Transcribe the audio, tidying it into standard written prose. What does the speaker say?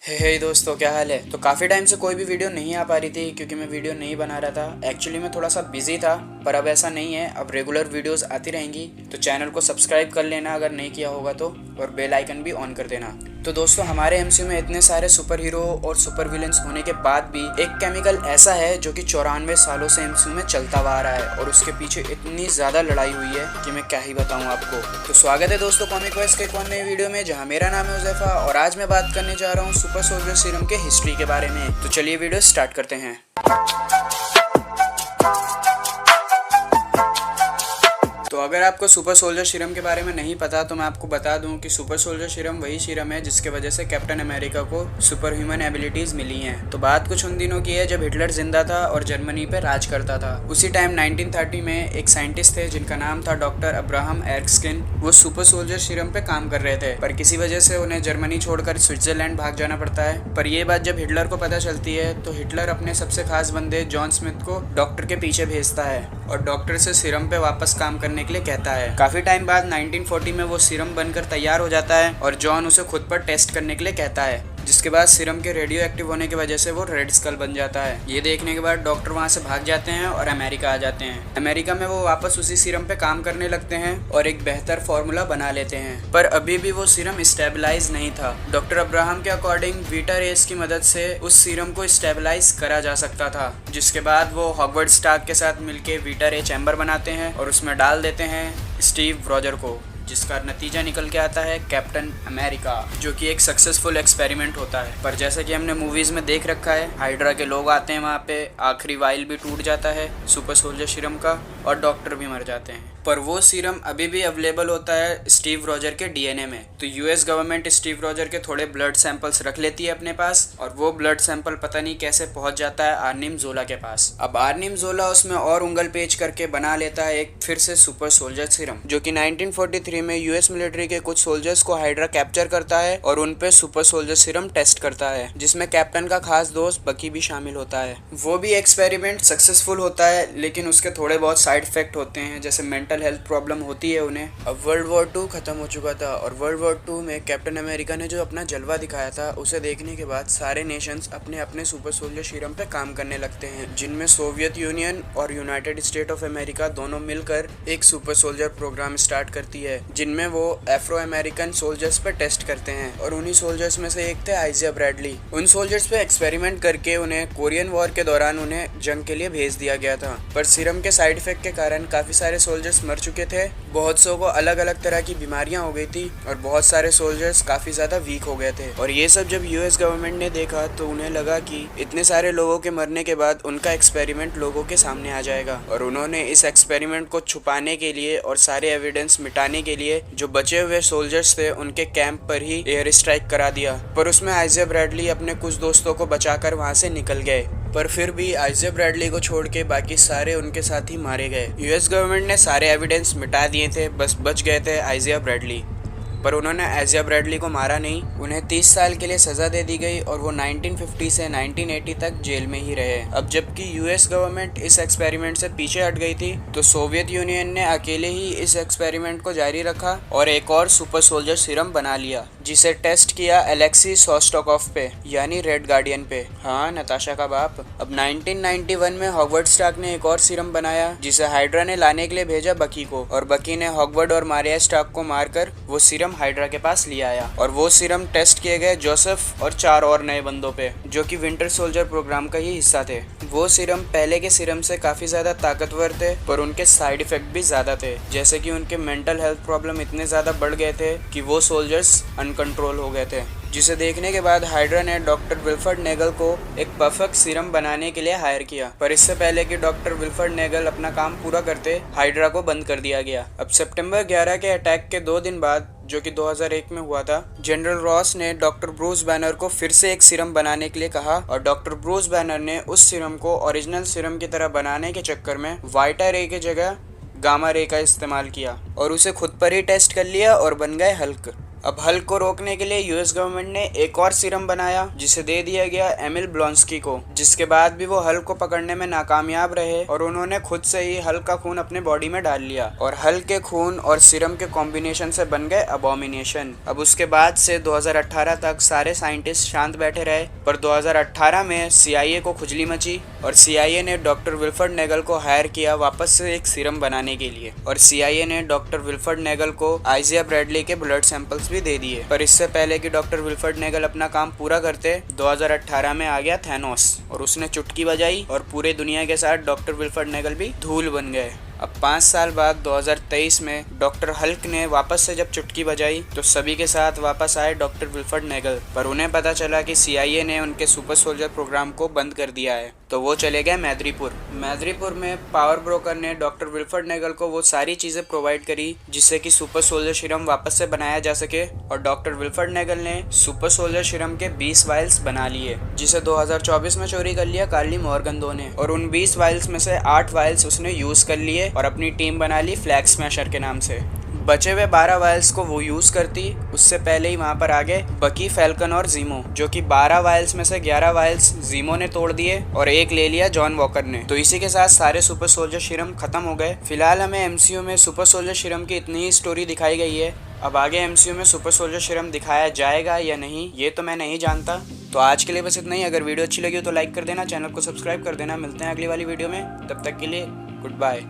हे दोस्तों, क्या हाल है। तो काफ़ी टाइम से कोई भी वीडियो नहीं आ पा रही थी क्योंकि मैं वीडियो नहीं बना रहा था। एक्चुअली मैं थोड़ा सा बिजी था, पर अब ऐसा नहीं है। अब रेगुलर वीडियोस आती रहेंगी। तो चैनल को सब्सक्राइब कर लेना अगर नहीं किया होगा तो, और बेल आइकन भी ऑन कर देना। तो दोस्तों, हमारे एमसीयू में इतने सारे सुपर हीरो और सुपर विलेंस होने के बाद भी एक केमिकल ऐसा है जो कि 94 सालों से एमसीयू में चलता हुआ आ रहा है, और उसके पीछे इतनी ज़्यादा लड़ाई हुई है कि मैं क्या ही बताऊं आपको। तो स्वागत है दोस्तों कॉमिक वॉइस के एक और नए वीडियो में, जहां मेरा नाम है उज़ैफा और आज मैं बात करने जा रहा हूं सुपर सोल्जर सीरम के हिस्ट्री के बारे में। तो चलिए वीडियो स्टार्ट करते हैं। तो अगर आपको सुपर सोल्जर सीरम के बारे में नहीं पता तो मैं आपको बता दूं कि सुपर सोल्जर सीरम वही सीरम है जिसके वजह से कैप्टन अमेरिका को सुपर ह्यूमन एबिलिटीज मिली हैं। तो बात कुछ उन दिनों की है जब हिटलर जिंदा था और जर्मनी पे राज करता था। उसी टाइम 1930 में एक साइंटिस्ट थे जिनका नाम था डॉक्टर अब्राहम एर्स्किन। वो सुपर सोल्जर सीरम पे काम कर रहे थे, पर किसी वजह से उन्हें जर्मनी छोड़कर स्विट्जरलैंड भाग जाना पड़ता है। पर ये बात जब हिटलर को पता चलती है तो हिटलर अपने सबसे खास बंदे जॉन स्मिथ को डॉक्टर के पीछे भेजता है और डॉक्टर से सीरम पे वापस काम करने के लिए कहता है। काफी टाइम बाद 1940 में वो सीरम बनकर तैयार हो जाता है और जॉन उसे खुद पर टेस्ट करने के लिए कहता है, जिसके बाद सीरम के रेडियो एक्टिव होने की वजह से वो रेड स्कल बन जाता है। ये देखने के बाद डॉक्टर वहाँ से भाग जाते हैं और अमेरिका आ जाते हैं। अमेरिका में वो वापस उसी सीरम पे काम करने लगते हैं और एक बेहतर फॉर्मूला बना लेते हैं, पर अभी भी वो सीरम स्टेबलाइज नहीं था। डॉक्टर अब्राहम के अकॉर्डिंग वीटा रेस की मदद से उस सीरम को स्टेबलाइज करा जा सकता था, जिसके बाद वो हॉगवर्ड स्टार्क के साथ मिलके वीटा रे चैम्बर बनाते हैं और उसमें डाल देते हैं स्टीव रॉजर को, जिसका नतीजा निकल के आता है कैप्टन अमेरिका, जो कि एक सक्सेसफुल एक्सपेरिमेंट होता है। पर जैसा कि हमने मूवीज में देख रखा है, हाइड्रा के लोग आते हैं वहाँ पे, आखिरी वाइल भी टूट जाता है सुपर सोल्जर सीरम का और डॉक्टर भी मर जाते हैं। पर वो सीरम अभी भी अवेलेबल होता है स्टीव रॉजर के डीएनए में। तो यूएस गवर्नमेंट स्टीव रॉजर के थोड़े ब्लड सैंपल्स रख लेती है अपने पास, और वो ब्लड सैंपल पता नहीं कैसे पहुंच जाता है आर्निम जोला के पास। अब आर्निम जोला उसमें और उंगल पेच करके बना लेता है एक फिर से सुपर सोल्जर सीरम, जो कि 1943 में यूएस मिलिट्री के कुछ सोल्जर्स को हाइड्रा कैप्चर करता है और उन पे सुपर सोल्जर सीरम टेस्ट करता है, जिसमें कैप्टन का खास दोस्त बकी भी शामिल होता है। वो भी एक्सपेरिमेंट सक्सेसफुल होता है, लेकिन उसके थोड़े बहुत साइड इफेक्ट होते हैं, जैसे मेंटल हेल्थ प्रॉब्लम होती है उन्हें। अब वर्ल्ड वॉर 2 खत्म हो चुका था और वर्ल्ड वॉर 2 में कैप्टन अमेरिका ने जो अपना जलवा दिखाया था, उसे देखने के बाद सारे नेशंस अपने अपने सुपर सोल्जर सीरम पे काम करने लगते हैं, जिनमें सोवियत यूनियन और यूनाइटेड स्टेट ऑफ अमेरिका दोनों मिलकर एक सुपर सोल्जर प्रोग्राम स्टार्ट करती है, जिनमें वो एफ्रो अमेरिकन सोल्जर्स पे टेस्ट करते हैं। और उन्हीं सोल्जर्स में से एक थे आइजिया ब्रैडली। उन सोल्जर्स पे एक्सपेरिमेंट करके उन्हें कोरियन वॉर के दौरान उन्हें जंग के लिए भेज दिया गया था, पर सीरम के साइड इफेक्ट के कारण काफी सारे सोल्जर्स मर चुके थे। बहुत सौ को अलग अलग तरह की बीमारियां हो गई थी और बहुत सारे सोल्जर्स काफी ज्यादा वीक हो गए थे। और ये सब जब यूएस गवर्नमेंट ने देखा तो उन्हें लगा कि इतने सारे लोगों के मरने के बाद उनका एक्सपेरिमेंट लोगों के सामने आ जाएगा, और उन्होंने इस एक्सपेरिमेंट को छुपाने के लिए और सारे एविडेंस मिटाने के लिए जो बचे हुए सोल्जर्स थे उनके कैंप पर ही एयर स्ट्राइक करा दिया। पर उसमें आइजिया ब्रैडली अपने कुछ दोस्तों को बचाकर वहां से निकल गए, पर फिर भी आइजिया ब्रैडली को छोड़ के बाकी सारे उनके साथ ही मारे गए। यूएस गवर्नमेंट ने सारे एविडेंस मिटा दिए थे, बस बच गए थे आइजिया ब्रैडली। पर उन्होंने आइजिया ब्रैडली को मारा नहीं, उन्हें 30 साल के लिए सजा दे दी गई और वो 1950 से 1980 तक जेल में ही रहे। अब जबकि यूएस गवर्नमेंट इस एक्सपेरिमेंट से पीछे हट गई थी, तो सोवियत यूनियन ने अकेले ही इस एक्सपेरिमेंट को जारी रखा और एक और सुपर सोल्जर सीरम बना लिया, जिसे टेस्ट किया एलेक्सी सोस्टोकोव पे, यानी रेड गार्डियन पे। हाँ, नताशा का बाप। अब 1991 में हॉगवर्ड स्टार्क ने एक और सीरम बनाया, जिसे हाइड्रा ने लाने के लिए भेजा बकी को, और बकी ने हॉगवर्ड और मारिया स्टार्क को मारकर वो सीरम हाइड्रा के पास ले आया। और वो सीरम टेस्ट किए गए जोसेफ और 4 और नए बंदों पे, जो कि विंटर सोल्जर प्रोग्राम का ही हिस्सा थे। वो सीरम पहले के सीरम से काफी ज्यादा ताकतवर थे, पर उनके साइड इफेक्ट भी ज्यादा थे, जैसे कि उनके मेंटल हेल्थ प्रॉब्लम इतने ज्यादा बढ़ गए थे कि वो सोल्जर्स अनकंट्रोल हो गए थे, जिसे देखने के बाद हाइड्रा ने डॉक्टर विल्फर्ड नेगल को एक परफेक्ट सीरम बनाने के लिए हायर किया। पर इससे पहले कि डॉक्टर विल्फर्ड नेगल अपना काम पूरा करते, हाइड्रा को बंद कर दिया गया। अब सितंबर 11 के अटैक के 2 दिन बाद, जो कि 2001 में हुआ था, जनरल रॉस ने डॉक्टर ब्रूस बैनर को फिर से एक सीरम बनाने के लिए कहा, और डॉक्टर ब्रूस बैनर ने उस सीरम को ओरिजिनल सीरम की तरह बनाने के चक्कर में वाइटा रे की जगह गामा रे का इस्तेमाल किया और उसे खुद पर ही टेस्ट कर लिया और बन गए हल्क। अब हल्क को रोकने के लिए यूएस गवर्नमेंट ने एक और सीरम बनाया जिसे दे दिया गया एमिल ब्लॉन्स्की को, जिसके बाद भी वो हल्क को पकड़ने में नाकामयाब रहे और उन्होंने खुद से ही हल्क का खून अपने बॉडी में डाल लिया और हल्क के खून और सीरम के कॉम्बिनेशन से बन गए अबॉमिनेशन। अब उसके बाद से 2018 तक सारे साइंटिस्ट शांत बैठे रहे, पर 2018 में CIA को खुजली मची और CIA ने डॉक्टर विल्फर्ड नेगल को हायर किया वापस से एक सीरम बनाने के लिए, और CIA ने डॉक्टर विल्फर्ड नेगल को आइजिया ब्रैडली के ब्लड सैंपल्स भी दे दिए। पर इससे पहले कि डॉक्टर विल्फर्ड नेगल अपना काम पूरा करते, 2018 में आ गया थैनोस और उसने चुटकी बजाई और पूरे दुनिया के साथ डॉक्टर विल्फर्ड नेगल भी धूल बन गए। अब 5 साल बाद 2023 में डॉक्टर हल्क ने वापस से जब चुटकी बजाई तो सभी के साथ वापस आए डॉक्टर विल्फर्ड नेगल, पर उन्हें पता चला कि CIA ने उनके सुपर सोल्जर प्रोग्राम को बंद कर दिया है, तो वो चले गए मैद्रीपुर में पावर ब्रोकर ने डॉक्टर विल्फर्ड नेगल को वो सारी चीज़ें प्रोवाइड करी जिससे कि सुपर सोल्जर सीरम वापस से बनाया जा सके, और डॉक्टर विल्फर्ड नेगल ने सुपर सोल्जर सीरम के 20 वाइल्स बना लिए, जिसे 2024 में चोरी कर लिया कार्ली मॉर्गन ने, और उन 20 वाइल्स में से 8 वाइल्स उसने यूज़ कर लिए और अपनी टीम बना ली फ्लैग स्मैशर के नाम से। बचे हुए 12 वाइल्स को वो यूज़ करती, उससे पहले ही वहाँ पर आ गए बकी, फैल्कन और जीमो, जो कि 12 वाइल्स में से 11 वाइल्स जीमो ने तोड़ दिए और एक ले लिया जॉन वॉकर ने। तो इसी के साथ सारे सुपर सोल्जर सीरम खत्म हो गए। फिलहाल हमें MCU में सुपर सोल्जर सीरम की इतनी ही स्टोरी दिखाई गई है। अब आगे MCU में सुपर सोल्जर सीरम दिखाया जाएगा या नहीं ये तो मैं नहीं जानता। तो आज के लिए बस इतना ही। अगर वीडियो अच्छी लगी हो तो लाइक कर देना, चैनल को सब्सक्राइब कर देना। मिलते हैं अगली वाली वीडियो में, तब तक के लिए गुड बाय।